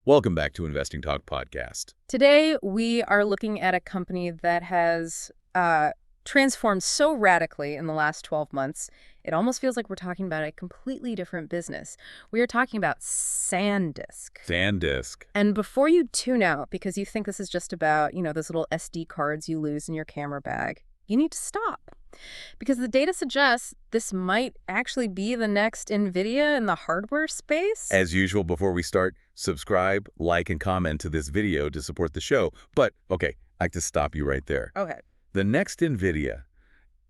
Welcome back to Investing Talk Podcast. Today, we are looking at a company that has transformed so radically in the last 12 months, it almost feels like we're talking about a completely different business. We are talking about SanDisk. SanDisk. And before you tune out, because you think this is just about, those little SD cards you lose in your camera bag, you need to stop. Because the data suggests this might actually be the next Nvidia in the hardware space. As usual, before we start, subscribe, like, and comment to this video to support the show. But, okay, I like to stop you right there. Okay. The next Nvidia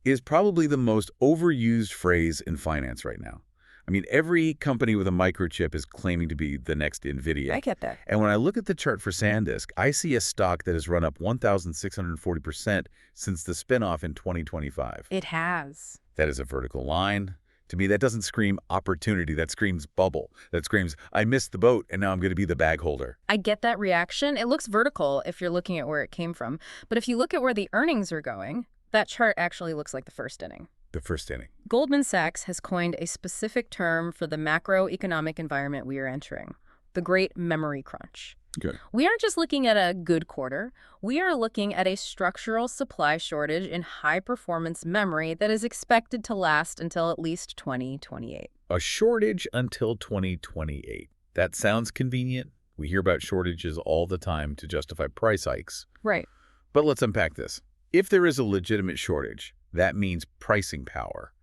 is probably the most overused phrase in finance right now. I mean, every company with a microchip is claiming to be the next Nvidia. I get that. And when I look at the chart for SanDisk, I see a stock that has run up 1,640% since the spinoff in 2025. It has. That is a vertical line. To me, that doesn't scream opportunity. That screams bubble. That screams, I missed the boat, and now I'm going to be the bag holder. I get that reaction. It looks vertical if you're looking at where it came from. But if you look at where the earnings are going, that chart actually looks like the first inning. The first inning. Goldman Sachs has coined a specific term for the macroeconomic environment we are entering, the Great Memory Crunch. Good. We aren't just looking at a good quarter. We are looking at a structural supply shortage in high-performance memory that is expected to last until at least 2028. A shortage until 2028. That sounds convenient. We hear about shortages all the time to justify price hikes. Right. But let's unpack this. If there is a legitimate shortage, that means pricing power.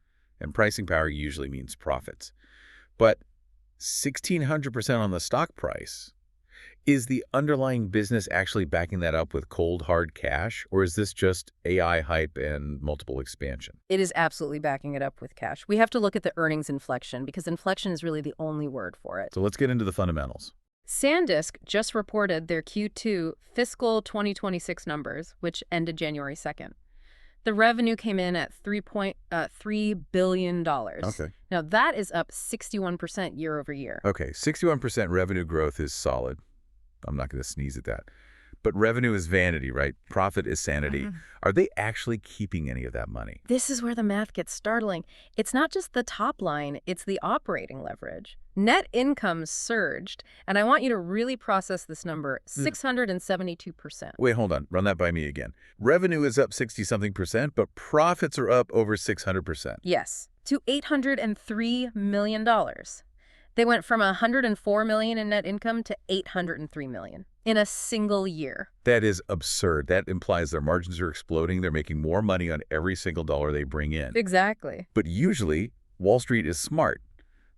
And pricing power usually means profits. But 1,600% on the stock price, is the underlying business actually backing that up with cold, hard cash? Or is this just AI hype and multiple expansion? It is absolutely backing it up with cash. We have to look at the earnings inflection because inflection is really the only word for it. So let's get into the fundamentals. SanDisk just reported their Q2 fiscal 2026 numbers, which ended January 2nd. The revenue came in at $3 billion. Okay. Now, that is up 61% year over year. Okay, 61% revenue growth is solid. I'm not going to sneeze at that. But revenue is vanity, right? Profit is sanity. Are they actually keeping any of that money? This is where the math gets startling. It's not just the top line, it's the operating leverage. Net income surged, and I want you to really process this number, 672%. Wait, hold on. Run that by me again. Revenue is up 60-something%, but profits are up over 600%. Yes, to $803 million. They went from $104 million in net income to $803 million in a single year. That is absurd. That implies their margins are exploding. They're making more money on every single dollar they bring in. Exactly. But usually, Wall Street is smart.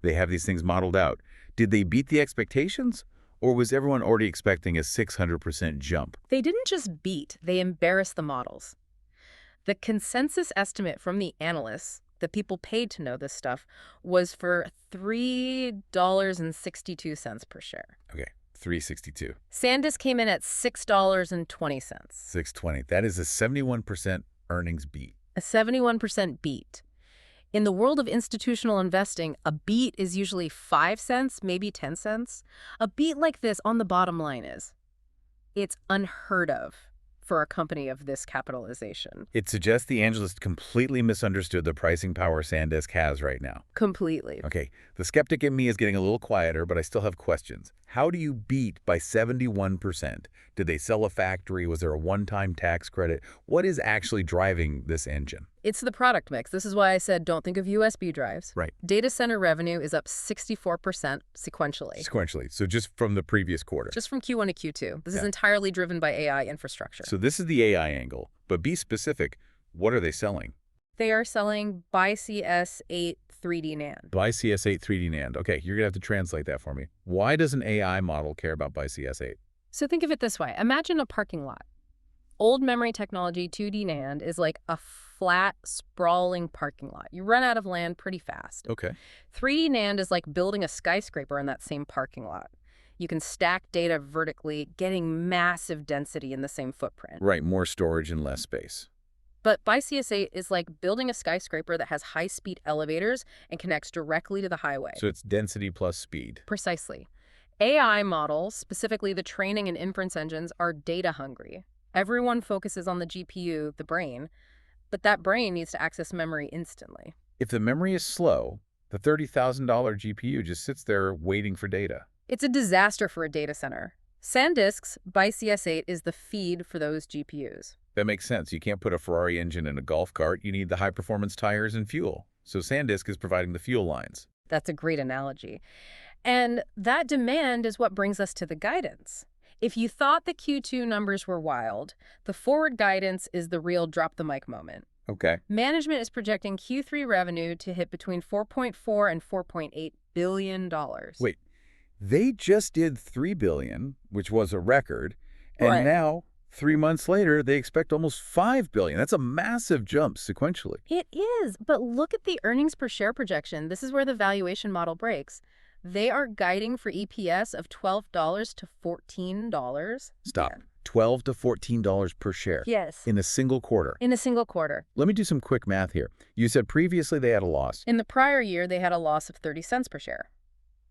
They have these things modeled out. Did they beat the expectations? Or was everyone already expecting a 600% jump? They didn't just beat, they embarrassed the models. The consensus estimate from the analysts, the people paid to know this stuff, was for $3.62 per share. Okay, $3.62. SanDisk came in at $6.20. $6.20. That is a 71% earnings beat. A 71% beat. In the world of institutional investing, a beat is usually 5 cents, maybe 10 cents. A beat like this on the bottom line it's unheard of for a company of this capitalization. It suggests the analyst completely misunderstood the pricing power SanDisk has right now. Completely. Okay, the skeptic in me is getting a little quieter, but I still have questions. How do you beat by 71%? Did they sell a factory? Was there a one-time tax credit? What is actually driving this engine? It's the product mix. This is why I said don't think of USB drives. Right. Data center revenue is up 64% sequentially. Sequentially, so just from the previous quarter. Just from Q1 to Q2. This is entirely driven by AI infrastructure. So this is the AI angle, but be specific. What are they selling? They are selling BiCS8 3D NAND. BiCS8 3D NAND. Okay, you're going to have to translate that for me. Why does an AI model care about BiCS8? So think of it this way. Imagine a parking lot. Old memory technology 2D NAND is like a flat, sprawling parking lot. You run out of land pretty fast. Okay. 3D NAND is like building a skyscraper in that same parking lot. You can stack data vertically, getting massive density in the same footprint. Right, more storage and less space. But BiCS8 is like building a skyscraper that has high-speed elevators and connects directly to the highway. So it's density plus speed. Precisely. AI models, specifically the training and inference engines, are data hungry. Everyone focuses on the GPU, the brain, but that brain needs to access memory instantly. If the memory is slow, the $30,000 GPU just sits there waiting for data. It's a disaster for a data center. SanDisk's by CS8 is the feed for those GPUs. That makes sense. You can't put a Ferrari engine in a golf cart. You need the high-performance tires and fuel. So SanDisk is providing the fuel lines. That's a great analogy. And that demand is what brings us to the guidance. If you thought the Q2 numbers were wild, the forward guidance is the real drop-the-mic moment. Okay. Management is projecting Q3 revenue to hit between $4.4 and $4.8 billion. Wait, they just did $3 billion, which was a record, and Right. now, 3 months later, they expect almost $5 billion. That's a massive jump sequentially. It is, but look at the earnings per share projection. This is where the valuation model breaks. They are guiding for EPS of $12 to $14. Stop. Yeah. $12 to $14 per share. Yes. In a single quarter. In a single quarter. Let me do some quick math here. You said previously they had a loss. In the prior year, they had a loss of 30 cents per share.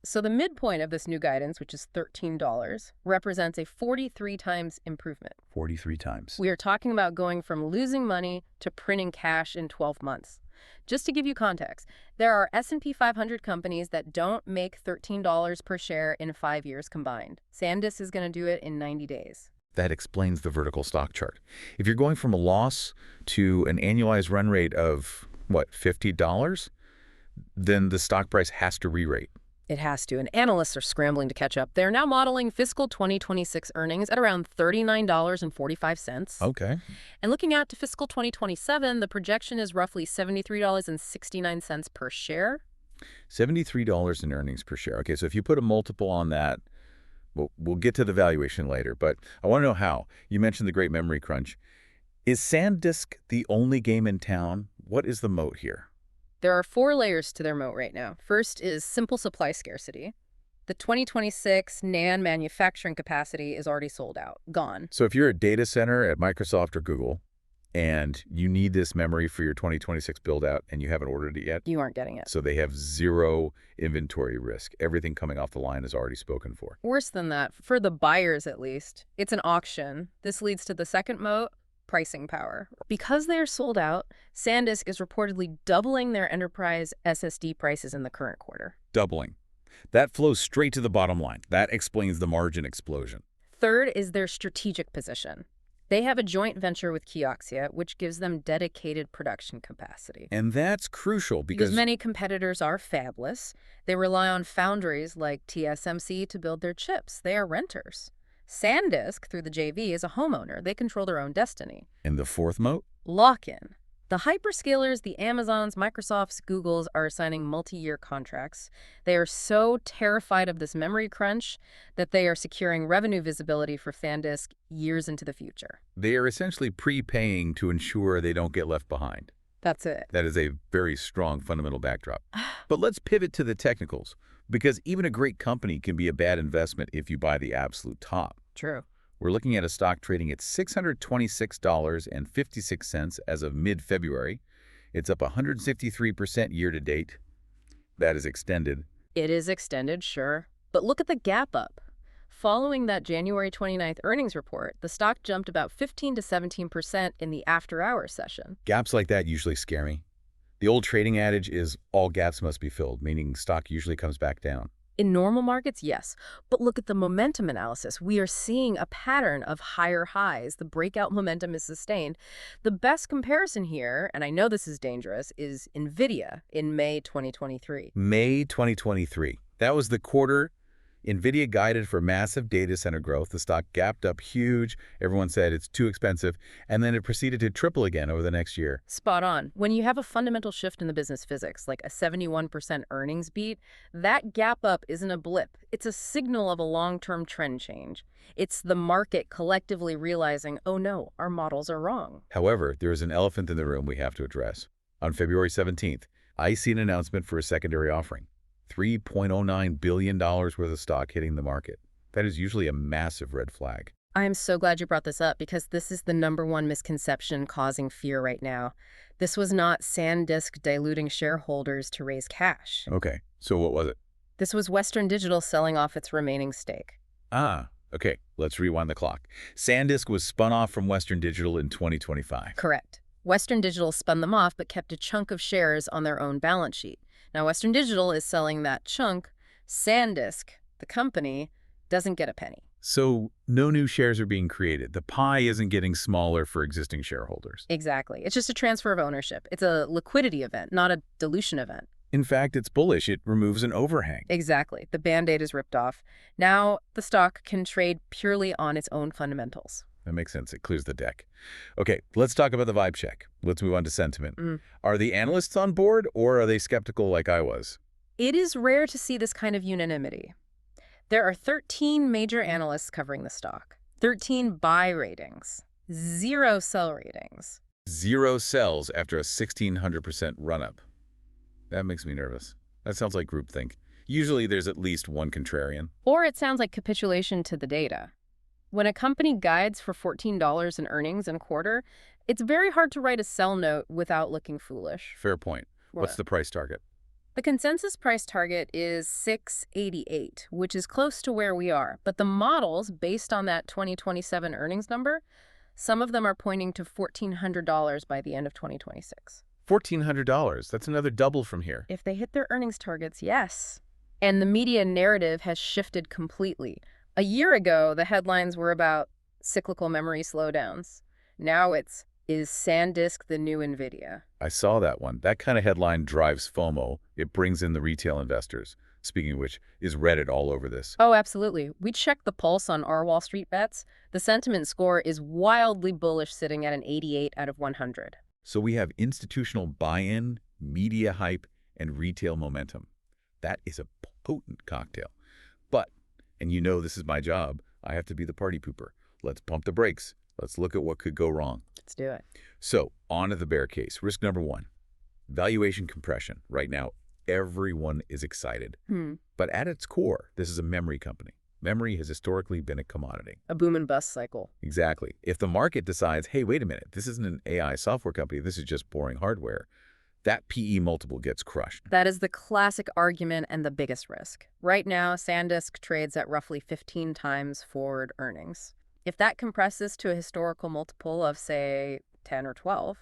So the midpoint of this new guidance, which is $13, represents a 43 times improvement. 43 times. We are talking about going from losing money to printing cash in 12 months. Just to give you context, there are S&P 500 companies that don't make $13 per share in 5 years combined. SanDisk is going to do it in 90 days. That explains the vertical stock chart. If you're going from a loss to an annualized run rate of, what, $50, then the stock price has to re-rate. It has to, and analysts are scrambling to catch up. They're now modeling fiscal 2026 earnings at around $39.45. Okay. And looking out to fiscal 2027, the projection is roughly $73.69 per share. $73 in earnings per share. Okay, so if you put a multiple on that, we'll get to the valuation later, but I want to know how. You mentioned the great memory crunch. Is SanDisk the only game in town? What is the moat here? There are 4 layers to their moat right now. First is simple supply scarcity. The 2026 NAND manufacturing capacity is already sold out, gone. So if you're a data center at Microsoft or Google and you need this memory for your 2026 build-out and you haven't ordered it yet, You aren't getting it. so they have zero inventory risk. Everything coming off the line is already spoken for. Worse than that, for the buyers at least, it's an auction. This leads to the second moat, pricing power. Because they are sold out, SanDisk is reportedly doubling their enterprise SSD prices in the current quarter. Doubling. That flows straight to the bottom line. That explains the margin explosion. Third is their strategic position. They have a joint venture with Kioxia, which gives them dedicated production capacity. And that's crucial Because because many competitors are fabless. They rely on foundries like TSMC to build their chips. They are renters. SanDisk, through the JV, is a homeowner. They control their own destiny. in the fourth moat, Lock-in. The hyperscalers, the Amazons, Microsofts, Googles are signing multi-year contracts. They are so terrified of this memory crunch that they are securing revenue visibility for SanDisk years into the future. they are essentially prepaying to ensure they don't get left behind. That's it. That is a very strong fundamental backdrop. But let's pivot to the technicals, because even a great company can be a bad investment if you buy the absolute top. True. We're looking at a stock trading at $626.56 as of mid-February. It's up 153% year-to-date. That is extended. It is extended, sure. But look at the gap up. Following that January 29th earnings report, the stock jumped about 15 to 17% in the after-hours session. Gaps like that usually scare me. The old trading adage is all gaps must be filled, meaning stock usually comes back down. In normal markets, yes. But look at the momentum analysis. We are seeing a pattern of higher highs. The breakout momentum is sustained. The best comparison here, and I know this is dangerous, is Nvidia in May 2023. May 2023. That was the quarter Nvidia guided for massive data center growth. The stock gapped up huge. Everyone said it's too expensive. And then it proceeded to triple again over the next year. Spot on. When you have a fundamental shift in the business physics, like a 71% earnings beat, that gap up isn't a blip. It's a signal of a long-term trend change. It's the market collectively realizing, oh no, our models are wrong. However, there is an elephant in the room we have to address. On February 17th, I see an announcement for a secondary offering. $3.09 billion worth of stock hitting the market. That is usually a massive red flag. I am so glad you brought this up because this is the #1 misconception causing fear right now. This was not SanDisk diluting shareholders to raise cash. Okay, so what was it? This was Western Digital selling off its remaining stake. Okay, let's rewind the clock. SanDisk was spun off from Western Digital in 2025. Correct. Western Digital spun them off but kept a chunk of shares on their own balance sheet. Now, Western Digital is selling that chunk. SanDisk The company doesn't get a penny. So no new shares are being created. The pie isn't getting smaller for existing shareholders. Exactly. It's just a transfer of ownership. It's a liquidity event, not a dilution event. In fact, it's bullish. It removes an overhang. Exactly. The Band-Aid is ripped off. Now the stock can trade purely on its own fundamentals. That makes sense. It clears the deck. Okay, let's talk about the vibe check. Let's move on to sentiment. Are the analysts on board, or are they skeptical like I was? It is rare to see this kind of unanimity. There are 13 major analysts covering the stock, 13 buy ratings, 0 sell ratings. 0 sells after a 1,600% run-up. That makes me nervous. That sounds like groupthink. Usually there's at least one contrarian. Or it sounds like capitulation to the data. When a company guides for $14 in earnings in a quarter, it's very hard to write a sell note without looking foolish. Fair point. What's the price target? The consensus price target is $6.88, which is close to where we are. But the models, based on that 2027 earnings number, some of them are pointing to $1,400 by the end of 2026. $1,400. That's another double from here. If they hit their earnings targets, yes. And the media narrative has shifted completely. A year ago, the headlines were about cyclical memory slowdowns. Now it's, is SanDisk the new Nvidia? I saw that one. That kind of headline drives FOMO. It brings in the retail investors. Speaking of which, is Reddit all over this? Oh, absolutely. We checked the pulse on our Wall Street bets. The sentiment score is wildly bullish, sitting at an 88 out of 100. So we have institutional buy-in, media hype, and retail momentum. That is a potent cocktail. But, and you know this is my job, I have to be the party pooper. Let's pump the brakes. Let's look at what could go wrong. Let's do it. So, on to the bear case. Risk number 1, valuation compression. Right now, everyone is excited. But at its core, this is a memory company. Memory has historically been a commodity. A boom and bust cycle. Exactly. If the market decides, hey, wait a minute, this isn't an AI software company, this is just boring hardware, that PE multiple gets crushed. That is the classic argument and the biggest risk. Right now, SanDisk trades at roughly 15 times forward earnings. If that compresses to a historical multiple of, say, 10 or 12,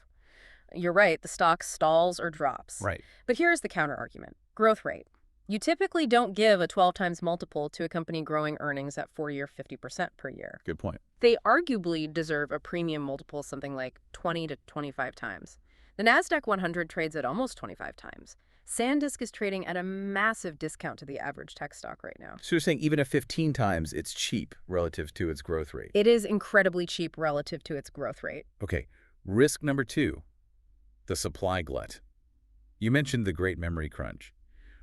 you're right, the stock stalls or drops. Right. But here's the counter-argument. Growth rate. You typically don't give a 12 times multiple to a company growing earnings at 40 or 50% per year. Good point. They arguably deserve a premium multiple, something like 20 to 25 times. The NASDAQ 100 trades at almost 25 times. SanDisk is trading at a massive discount to the average tech stock right now. So you're saying even at 15 times, it's cheap relative to its growth rate? It is incredibly cheap relative to its growth rate. Okay. Risk number 2, the supply glut. You mentioned the great memory crunch.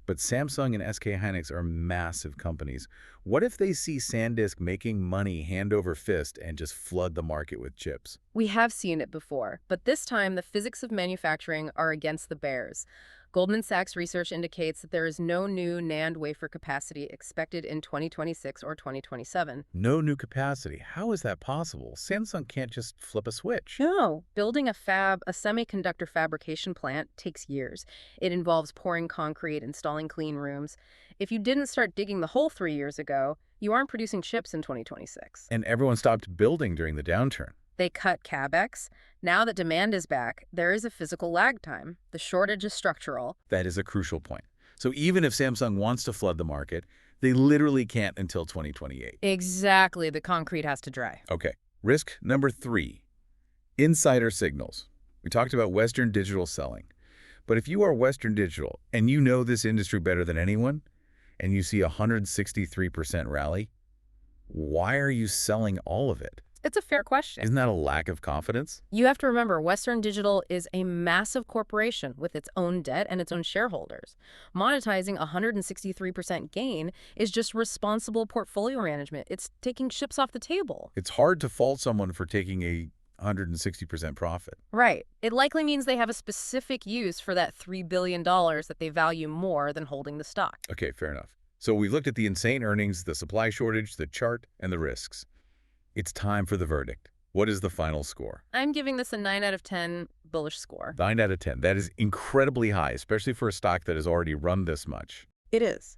But Samsung and SK Hynix are massive companies. What if they see SanDisk making money hand over fist and just flood the market with chips? We have seen it before, but this time the physics of manufacturing are against the bears. Goldman Sachs research indicates that there is no new NAND wafer capacity expected in 2026 or 2027. No new capacity. How is that possible? Samsung can't just flip a switch. No. Building a semiconductor fabrication plant, takes years. It involves pouring concrete, installing clean rooms. If you didn't start digging the hole 3 years ago, you aren't producing chips in 2026. And everyone stopped building during the downturn. They cut CapEx. Now that demand is back, there is a physical lag time. The shortage is structural. That is a crucial point. So even if Samsung wants to flood the market, they literally can't until 2028. Exactly. The concrete has to dry. Okay. Risk number 3, insider signals. We talked about Western Digital selling. But if you are Western Digital and you know this industry better than anyone, and you see a 163% rally, why are you selling all of it? It's a fair question. Isn't that a lack of confidence? You have to remember, Western Digital is a massive corporation with its own debt and its own shareholders. Monetizing a 163% gain is just responsible portfolio management. It's taking chips off the table. It's hard to fault someone for taking a 160% profit. Right. It likely means they have a specific use for that $3 billion that they value more than holding the stock. Okay, fair enough. So we've looked at the insane earnings, the supply shortage, the chart, and the risks. It's time for the verdict. What is the final score? I'm giving this a 9 out of 10 bullish score. 9 out of 10. That is incredibly high, especially for a stock that has already run this much. It is.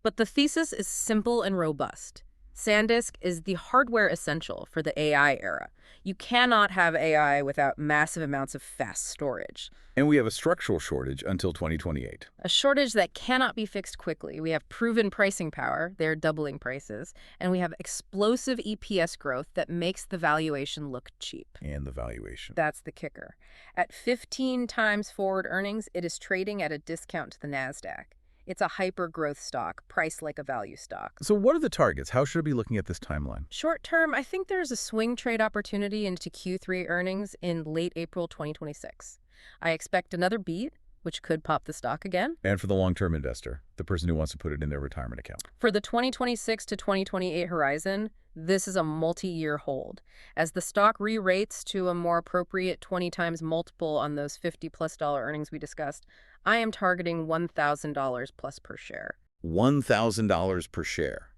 But the thesis is simple and robust. SanDisk is the hardware essential for the AI era. You cannot have AI without massive amounts of fast storage. And we have a structural shortage until 2028. A shortage that cannot be fixed quickly. We have proven pricing power, they're doubling prices, and we have explosive EPS growth that makes the valuation look cheap. And the valuation. That's the kicker. At 15 times forward earnings, it is trading at a discount to the NASDAQ. It's a hyper-growth stock, priced like a value stock. So what are the targets? How should I be looking at this timeline? Short term, I think there's a swing trade opportunity into Q3 earnings in late April 2026. I expect another beat, which could pop the stock again. And for the long-term investor, the person who wants to put it in their retirement account. For the 2026 to 2028 horizon, this is a multi-year hold. As the stock re-rates to a more appropriate 20 times multiple on those $50+ earnings we discussed, I am targeting $1,000 plus per share. $1,000 per share.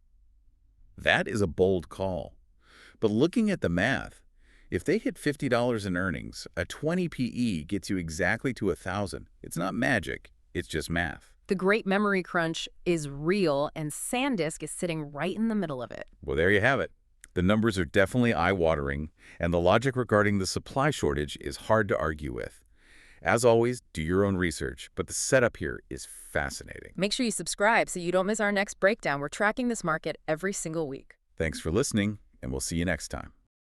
That is a bold call. But looking at the math, if they hit $50 in earnings, a 20 PE gets you exactly to 1,000. It's not magic, it's just math. The great memory crunch is real, and SanDisk is sitting right in the middle of it. Well, there you have it. The numbers are definitely eye-watering, and the logic regarding the supply shortage is hard to argue with. As always, do your own research, but the setup here is fascinating. Make sure you subscribe so you don't miss our next breakdown. We're tracking this market every single week. Thanks for listening, and we'll see you next time.